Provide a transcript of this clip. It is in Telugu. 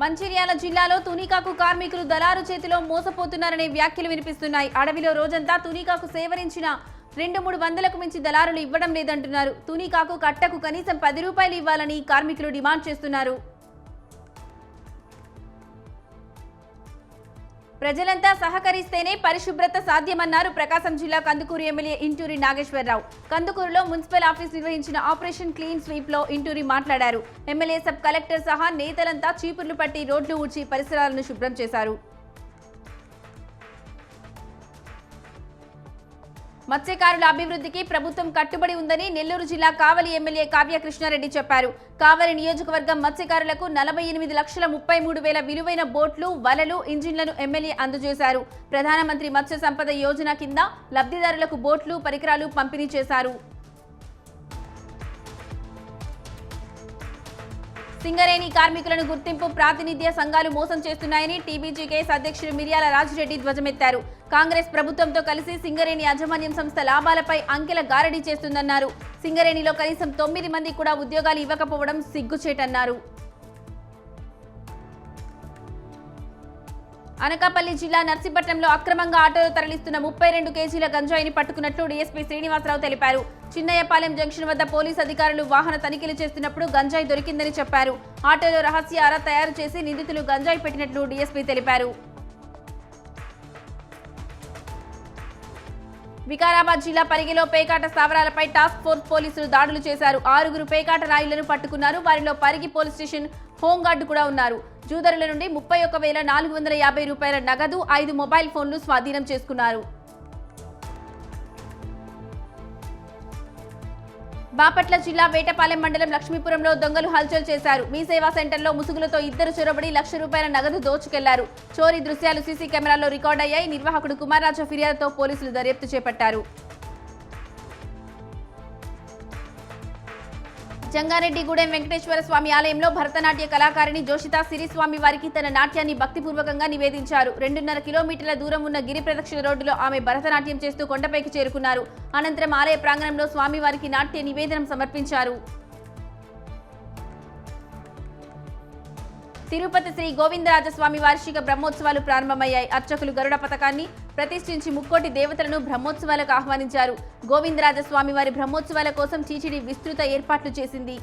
మంచిర్యాల జిల్లాలో తునికాకు కార్మికులు దళారు చేతిలో మోసపోతున్నారనే వ్యాఖ్యలు వినిపిస్తున్నాయి. అడవిలో రోజంతా తునికాకు సేవరించిన 2-3 వందలకు మించి దళారులు ఇవ్వడం లేదంటున్నారు. తునికాకు కట్టకు కనీసం 10 రూపాయలు ఇవ్వాలని కార్మికులు డిమాండ్ చేస్తున్నారు. ప్రజలంతా సహకరిస్తేనే పరిశుభ్రత సాధ్యమన్నారు ప్రకాశం జిల్లా కందుకూరు ఎమ్మెల్యే ఇంటూరి నాగేశ్వరరావు. కందుకూరులో మున్సిపల్ ఆఫీస్ నిర్వహించిన ఆపరేషన్ క్లీన్ స్వీప్ లో ఇంటూరి మాట్లాడారు. ఎమ్మెల్యే సబ్ కలెక్టర్ సహా నేతలంతా చీపుర్లు పట్టి రోడ్లు ఊడ్చి పరిసరాలను శుభ్రం చేశారు. మత్స్యకారుల అభివృద్ధికి ప్రభుత్వం కట్టుబడి ఉందని నెల్లూరు జిల్లా కావలి ఎమ్మెల్యే కావ్య కృష్ణారెడ్డి చెప్పారు. కావలి నియోజకవర్గం మత్స్యకారులకు 48,33,000 విలువైన బోట్లు, వలలు, ఇంజిన్లను ఎమ్మెల్యే అందజేశారు. ప్రధానమంత్రి మత్స్య సంపద యోజన కింద లబ్ధిదారులకు బోట్లు, పరికరాలు పంపిణీ చేశారు. సింగరేణి కార్మికులను గుర్తింపు ప్రాతినిధ్య సంఘాలు మోసం చేస్తున్నాయని టీబీజీకేఎస్ అధ్యక్షుడు మిర్యాల రాజిరెడ్డి ధ్వజమెత్తారు. కాంగ్రెస్ ప్రభుత్వంతో కలిసి సింగరేణి యాజమాన్యం సంస్థ లాభాలపై అంకెల గారడీ చేస్తుందన్నారు. సింగరేణిలో కనీసం 9 మంది కూడా ఉద్యోగాలు ఇవ్వకపోవడం సిగ్గుచేటన్నారు. అనకాపల్లి జిల్లా నర్సీపట్నంలో అక్రమంగా ఆటోలో తరలిస్తున్న 32 కేజీల గంజాయిని పట్టుకున్నట్లు డీఎస్పీ శ్రీనివాసరావు తెలిపారు. చిన్నయ్యపాలెం జంక్షన్ వద్ద పోలీసు అధికారులు వాహన తనిఖీలు చేస్తున్నప్పుడు గంజాయి దొరికిందని చెప్పారు. ఆటోలో రహస్య ఆరా తయారు చేసి నిందితులు గంజాయి పెట్టినట్లు డీఎస్పీ తెలిపారు. వికారాబాద్ జిల్లా పరిగిలో పేకాట స్థావరాలపై టాస్క్ ఫోర్స్ పోలీసులు దాడులు చేశారు. 6 పేకాట రాయులను పట్టుకున్నారు. వారిలో పరిగి పోలీస్ స్టేషన్ హోంగార్డు కూడా ఉన్నారు. జూదరుల నుండి 31,450 రూపాయల నగదు, 5 మొబైల్ ఫోన్లు స్వాధీనం చేసుకున్నారు. బాపట్ల జిల్లా వేటపాలెం మండలం లక్ష్మీపురంలో దొంగలు హల్చల్ చేశారు. మీ సేవా సెంటర్లో ముసుగులతో ఇద్దరు చొరబడి ₹1,00,000 నగదు దోచుకెళ్లారు. చోరీ దృశ్యాలు సీసీ కెమెరాల్లో రికార్డయ్యాయి. నిర్వాహకుడు కుమార్రాజు ఫిర్యాదుతో పోలీసులు దర్యాప్తు చేపట్టారు. జంగారెడ్డిగూడెం వెంకటేశ్వర స్వామి ఆలయంలో భరతనాట్య కళాకారిణి జోషితా సిరిస్వామి వారికి తన నాట్యాన్ని భక్తిపూర్వకంగా నివేదించారు. 2.5 కిలోమీటర్ల దూరం ఉన్న గిరి ప్రదక్షిణ రోడ్డులో ఆమె భరతనాట్యం చేస్తూ కొండపైకి చేరుకున్నారు. అనంతరం ఆలయ ప్రాంగణంలో స్వామివారికి నాట్య నివేదనం సమర్పించారు. తిరుపతి శ్రీ గోవిందరాజస్వామి వార్షిక బ్రహ్మోత్సవాలు ప్రారంభమయ్యాయి. అర్చకులు గరుడ పతాకాన్ని ప్రతిష్ఠించి ముక్కోటి దేవతలను బ్రహ్మోత్సవాలకు ఆహ్వానించారు. గోవిందరాజస్వామి వారి బ్రహ్మోత్సవాల కోసం టీటీడీ విస్తృత ఏర్పాట్లు చేసింది.